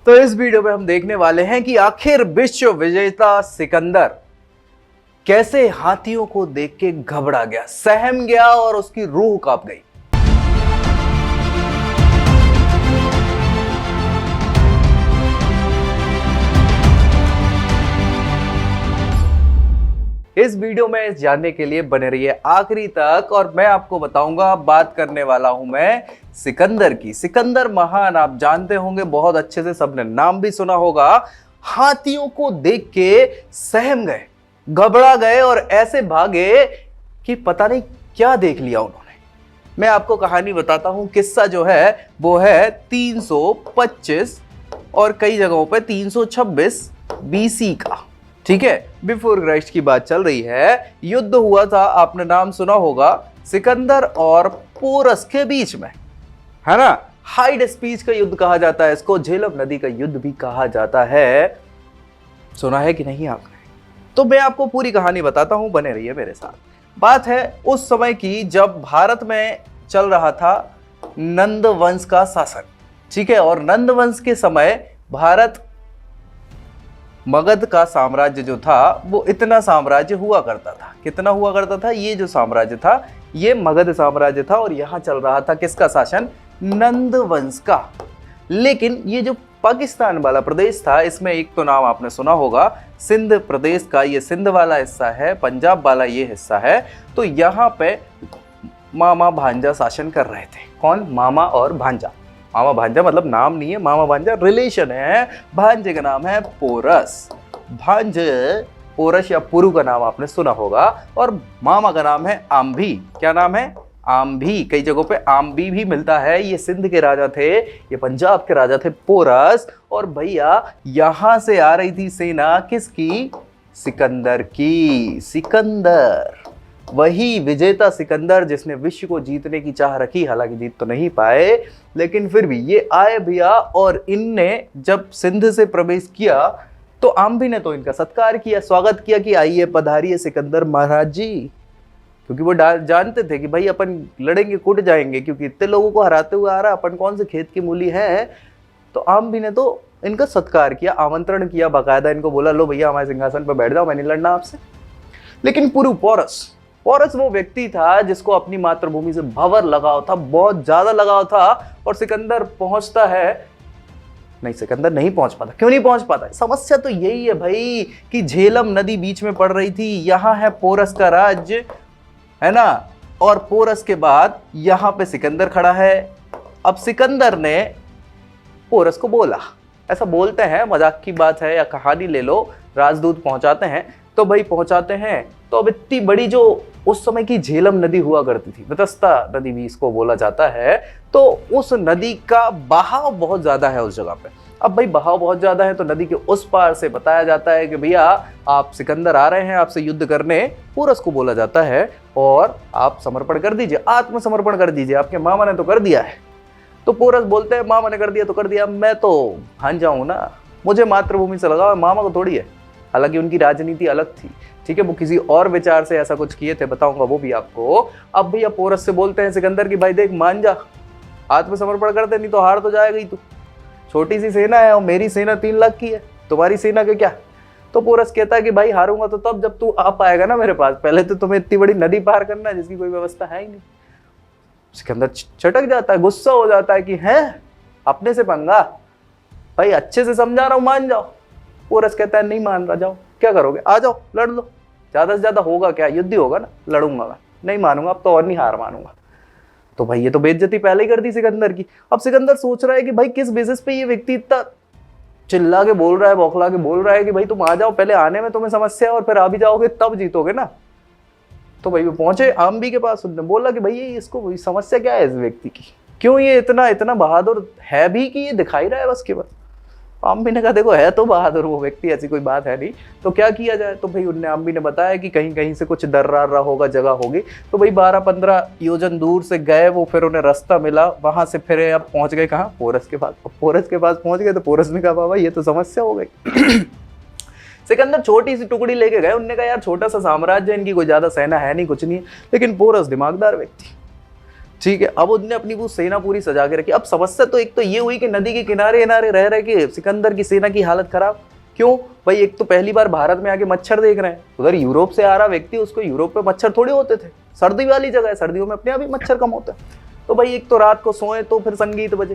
तो इस वीडियो में हम देखने वाले हैं कि आखिर विश्व विजेता सिकंदर कैसे हाथियों को देख के घबरा गया, सहम गया और उसकी रूह कांप गई। इस वीडियो में इस जानने के लिए बने रहिए आखिरी तक और मैं आपको बताऊंगा। बात करने वाला हूं मैं सिकंदर की। सिकंदर महान आप जानते होंगे बहुत अच्छे से, सबने नाम भी सुना होगा। हाथियों को देख के सहम गए, घबरा गए और ऐसे भागे कि पता नहीं क्या देख लिया उन्होंने। मैं आपको कहानी बताता हूं। किस्सा जो है वो है 325 और कई जगहों पे 326 बीसी का। ठीक है, बिफोर क्राइस्ट की बात चल रही है। युद्ध हुआ था, आपने नाम सुना होगा, सिकंदर और पोरस के बीच में, है ना। हाइड स्पीच का युद्ध कहा जाता है इसको, झेलम नदी का युद्ध भी कहा जाता है। सुना है कि नहीं आपने? तो मैं आपको पूरी कहानी बताता हूं, बने रहिए मेरे साथ। बात है उस समय की जब भारत में चल रहा था नंद वंश का शासन। ठीक है, और नंद वंश के समय भारत मगध का साम्राज्य जो था वो इतना साम्राज्य हुआ करता था। कितना हुआ करता था? ये जो साम्राज्य था ये मगध साम्राज्य था और यहां चल रहा था किसका शासन? नंद वंश का। लेकिन ये जो पाकिस्तान वाला प्रदेश था, इसमें एक तो नाम आपने सुना होगा सिंध प्रदेश का, ये सिंध वाला हिस्सा है, पंजाब वाला ये हिस्सा है। तो यहाँ पे मामा भांजा शासन कर रहे थे। कौन? मामा और भांजा। मामा भांजा मतलब नाम नहीं है, मामा भांजा रिलेशन है। भांजे का नाम है पोरस। भांजे पोरस या पुरु का नाम आपने सुना होगा। और मामा का नाम है आम्भी। क्या नाम है? आम्भी। कई जगहों पे आम्भी भी मिलता है। ये सिंध के राजा थे, ये पंजाब के राजा थे पोरस। और भैया यहां से आ रही थी सेना किसकी? सिकंदर की। सिकंदर, वही विजेता सिकंदर जिसने विश्व को जीतने की चाह रखी। हालांकि जीत तो नहीं पाए, लेकिन फिर भी ये आए भैया। और इनने जब सिंध से प्रवेश किया तो आम्भी ने तो इनका सत्कार किया, स्वागत किया कि आइए पधारिए सिकंदर महाराज जी। क्योंकि वो जानते थे कि भाई अपन लड़ेंगे कुट जाएंगे, क्योंकि इतने लोगों को हराते हुए आ रहा, अपन कौन से खेत की मूली है। तो आम्भी ने तो इनका सत्कार किया, आमंत्रण किया, बाकायदा इनको बोला लो भैया हमारे सिंहासन पर बैठ जाओ, मैं नहीं लड़ना आपसे। लेकिन पुरु पोरस वो व्यक्ति था जिसको अपनी मातृभूमि से भंवर लगाव था, बहुत ज्यादा लगाव था। और सिकंदर पहुंचता है, नहीं सिकंदर नहीं पहुंच पाता। क्यों नहीं पहुंच पाता? समस्या तो यही है भाई कि झेलम नदी बीच में पड़ रही थी। यहां है पोरस का राज्य, है ना, और पोरस के बाद यहां पे सिकंदर खड़ा है। अब सिकंदर ने पोरस को बोला, ऐसा बोलते हैं, मजाक की बात है या कहानी ले लो, राजदूत पहुंचाते हैं तो भाई पहुंचाते हैं। तो अब इतनी बड़ी जो उस समय की झेलम नदी हुआ करती थी, वितस्ता नदी भी इसको बोला जाता है, तो उस नदी का बहाव बहुत ज्यादा है उस जगह पे। अब भाई बहाव बहुत ज्यादा है तो नदी के उस पार से बताया जाता है कि भैया आप सिकंदर आ रहे हैं आपसे युद्ध करने। पोरस को बोला जाता है और आप समर्पण कर दीजिए, आत्मसमर्पण कर दीजिए, आपके मामा ने तो कर दिया है। तो पोरस बोलते हैं मामा ने कर दिया तो कर दिया, मैं तो भांजा हूं ना, मुझे मातृभूमि से लगाओ, मामा को थोड़ी है। हालांकि उनकी राजनीति अलग थी, ठीक है, वो किसी और विचार से ऐसा कुछ किए थे, बताऊंगा वो भी आपको। अब भैया पोरस से बोलते हैं सिकंदर की भाई देख मान जा, आत्मसमर्पण कर दे, नहीं तो हार तो जाएगा ही तू। छोटी सी सेना है और मेरी सेना 3 लाख की है, तुम्हारी सेना के क्या। तो पोरस कहता है कि भाई हारूंगा तो तब जब तू आ पाएगा ना मेरे पास, पहले तो तुम्हें इतनी बड़ी नदी पार करना है जिसकी कोई व्यवस्था है ही नहीं। सिकंदर चटक जाता है, गुस्सा हो जाता है कि है अपने से पंगा, भाई अच्छे से समझा रहा हूं मान जाओ। पोरस कहता है नहीं मान रहा, जाओ क्या करोगे, आ जाओ लड़ लो, ज्यादा से ज्यादा होगा क्या, युद्ध ही होगा ना, लड़ूंगा मैं, नहीं मानूंगा अब तो और नहीं हार मानूंगा। तो भाई ये तो बेइज्जती पहले ही कर दी सिकंदर की। अब सिकंदर सोच रहा है कि भाई किस बेसिस पे ये व्यक्ति इतना चिल्ला के बोल रहा है, बौखला के बोल रहा है कि भाई तुम आ जाओ, पहले आने में तुम्हें समस्या है और फिर आ भी जाओगे तब जीतोगे ना। तो भाई वो पहुंचे आम्भी के पास, उन्होंने बोला कि भाई इसको समस्या क्या है इस व्यक्ति की, क्यों ये इतना बहादुर है भी कि ये दिखाई रहा है बस केवल। आम्भी ने कहा देखो है तो बहादुर वो व्यक्ति, ऐसी कोई बात है नहीं, तो क्या किया जाए। तो भाई उनने आम्भी ने बताया कि कहीं कहीं से कुछ दर्रा रहा होगा, जगह होगी। तो भाई 12-15 योजन दूर से गए वो, फिर उन्हें रास्ता मिला, वहां से फिर अब पहुंच गए कहाँ? पोरस के पास। पोरस के पास पहुंच गए तो पोरस ने कहा बाबा ये तो समस्या हो गई। सिकंदर छोटी सी टुकड़ी लेके गए, उनने कहा यार छोटा सा साम्राज्य है, इनकी कोई ज्यादा सेना है नहीं, कुछ नहीं है। लेकिन पोरस दिमागदार व्यक्ति, ठीक है, अब उनने अपनी वो सेना पूरी सजा के रखी। अब समस्या तो एक तो ये हुई कि नदी के किनारे किनारे रह रहे के सिकंदर की सेना की हालत खराब। क्यों भाई, एक तो पहली बार भारत में आके मच्छर देख रहे हैं, उधर यूरोप से आ रहा व्यक्ति, उसको यूरोप में मच्छर थोड़े होते थे, सर्दी वाली जगह है, सर्दियों में अपने आप ही मच्छर कम होता है। तो भाई एक तो रात को सोए तो फिर संगीत बजे।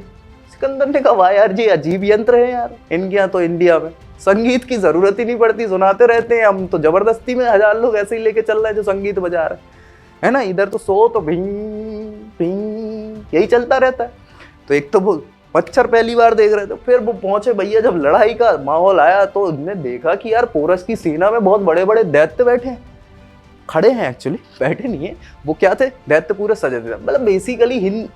सिकंदर ने कहा वाह यार जी अजीब यंत्र है यार, इनके यहाँ तो इंडिया में संगीत की जरूरत ही नहीं पड़ती, सुनाते रहते हैं, हम तो जबरदस्ती में 1000 लोग ऐसे ही लेके चल रहे हैं जो संगीत बजा रहे है ना। इधर तो सो तो भिंग भिंग यही चलता रहता है। तो एक तो वो मच्छर पहली बार देख रहे थे, फिर वो पहुंचे भैया, जब लड़ाई का माहौल आया तो उन्होंने देखा कि यार पोरस की सेना में बहुत बड़े बड़े दैत्य बैठे हैं, खड़े हैं एक्चुअली, बैठे नहीं है, वो क्या थे, दैत्य पूरे सजे थे। मतलब बेसिकली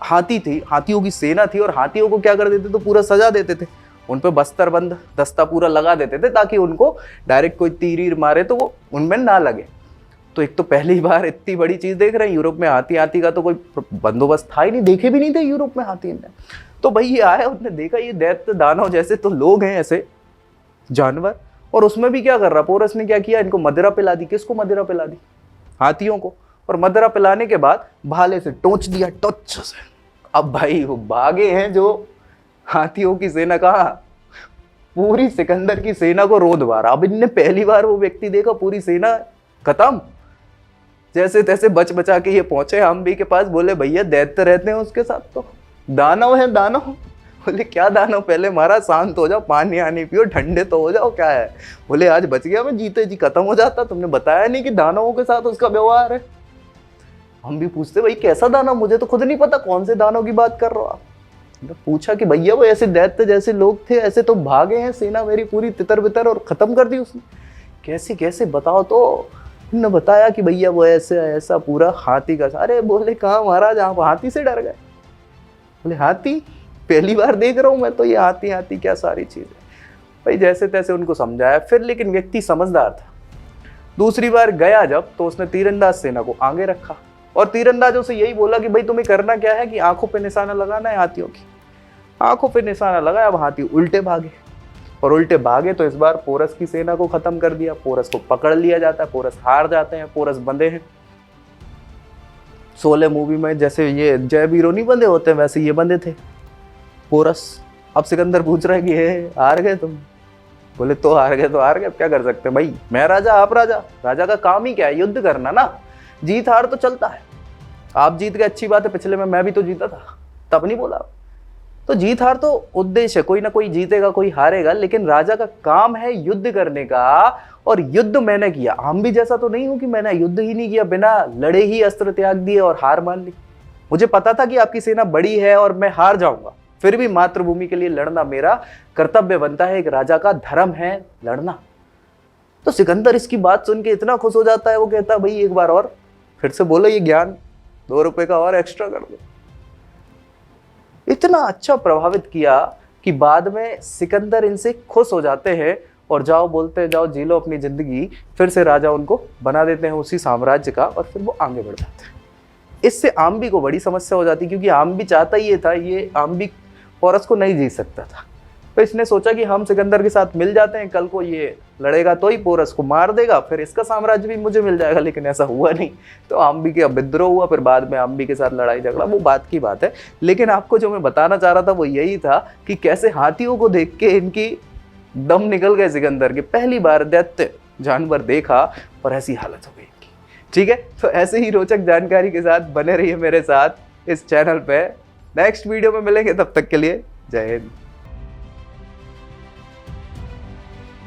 हाथी थी, हाथियों की सेना थी, और हाथियों को क्या कर देते तो पूरा सजा देते थे, उन पे बस्तर बंद दस्ता पूरा लगा देते थे ताकि उनको डायरेक्ट कोई तीर मारे तो वो उनमें ना लगे। तो एक तो पहली बार इतनी बड़ी चीज देख रहे हैं, यूरोप में हाथी का तो कोई बंदोबस्त था ही नहीं, देखे भी नहीं थे यूरोप में हाथी ने। तो भाई ये आया, उसने देखा ये दैत्य दानव जैसे तो लोग हैं ऐसे जानवर, और उसमें भी क्या कर रहा, पोरस ने क्या किया, इनको मदिरा पिला दी। किसको मदिरा पिला दी? हाथियों को। और मदिरा पिलाने के बाद भाले से टोच दिया, टच से। अब भाई वो भागे हैं जो हाथियों की सेना, कहा पूरी सिकंदर की सेना को रोद मारा। अब इनने पहली बार वो व्यक्ति देखा, पूरी सेना खत्म, जैसे तैसे बच बचा के ये पहुंचे आम्बी के पास। बोले भैया दैत्य रहते हैं उसके साथ, तो दानव है दानव। बोले क्या दानव, पहले महाराज शांत हो जाओ, पानी आनी पियो, ठंडे तो हो जाओ, क्या है। बोले आज बच गया मैं, जीते जी खत्म हो जाता, तुमने बताया नहीं कि दानवों के साथ उसका व्यवहार है। हम भी पूछते भाई कैसा दानव, मुझे तो खुद नहीं पता कौन से दानव की बात कर रहे हो आप। पूछा कि भैया वो ऐसे दैत्य जैसे लोग थे, ऐसे तो भागे हैं, सेना मेरी पूरी तितर बितर और खत्म कर दी उसने। कैसे कैसे बताओ। तो ने बताया कि भैया वो ऐसे ऐसा पूरा हाथी का। अरे बोले कहाँ महाराज आप हाथी से डर गए? बोले हाथी पहली बार देख रहा हूं मैं तो, ये हाथी हाथी क्या सारी चीज है। भाई जैसे तैसे उनको समझाया फिर, लेकिन व्यक्ति समझदार था। दूसरी बार गया जब, तो उसने तीरंदाज सेना को आगे रखा और तीरंदाजों से यही बोला कि भाई तुम्हें करना क्या है कि आंखों पे निशाना लगाना है हाथियों की। आंखों पे निशाना लगाया, अब हाथी उल्टे भागे, और उल्टे भागे तो इस बार पोरस की सेना को खत्म कर दिया। पोरस को पकड़ लिया जाता है, पोरस हार जाते हैं, पोरस बंधे हैं। 16 मूवी में जैसे ये जय वीरों नहीं बंधे होते वैसे ये बंधे थे पोरस। अब सिकंदर पूछ रहा है कि हे हार गए तुम? बोले तो हार गए तो हार गए, क्या कर सकते हैं भाई, मैं राजा आप राजा, राजा का काम ही क्या है, युद्ध करना ना, जीत हार तो चलता है। आप जीत गए अच्छी बात है, पिछले में मैं भी तो जीता था, तब नहीं बोला। तो जीत हार तो उद्देश्य, कोई ना कोई जीतेगा कोई हारेगा, लेकिन राजा का काम है युद्ध करने का, और युद्ध मैंने किया। हम भी जैसा तो नहीं हूं कि मैंने युद्ध ही नहीं किया, बिना लड़े ही अस्त्र त्याग दिए और हार मान ली। मुझे पता था कि आपकी सेना बड़ी है और मैं हार जाऊंगा, फिर भी मातृभूमि के लिए लड़ना मेरा कर्तव्य बनता है, एक राजा का धर्म है लड़ना। तो सिकंदर इसकी बात सुन के इतना खुश हो जाता है, वो कहता है भाई एक बार और फिर से बोलो ये ज्ञान, 2 रुपए का और एक्स्ट्रा कर दो। इतना अच्छा प्रभावित किया कि बाद में सिकंदर इनसे खुश हो जाते हैं और जाओ बोलते हैं जाओ जी लो अपनी जिंदगी, फिर से राजा उनको बना देते हैं उसी साम्राज्य का, और फिर वो आगे बढ़ जाते हैं। इससे आम्बी को बड़ी समस्या हो जाती, क्योंकि आम्बी चाहता ये था, ये आम्बी पोरस को नहीं जीत सकता था। तो इसने सोचा कि हम सिकंदर के साथ मिल जाते हैं, कल को ये लड़ेगा तो ही पोरस को मार देगा, फिर इसका साम्राज्य भी मुझे मिल जाएगा। लेकिन ऐसा हुआ नहीं, तो आम्बी के विद्रोह हुआ, फिर बाद में आम्बी के साथ लड़ाई झगड़ा, वो बात की बात है। लेकिन आपको जो मैं बताना चाह रहा था वो यही था कि कैसे हाथियों को देख के इनकी दम निकल गए सिकंदर के। पहली बार दैत्य जानवर देखा और ऐसी हालत हो गई इनकी। ठीक है, तो ऐसे ही रोचक जानकारी के साथ बने रहिए मेरे साथ इस चैनल पे। नेक्स्ट वीडियो में मिलेंगे, तब तक के लिए जय हिंद।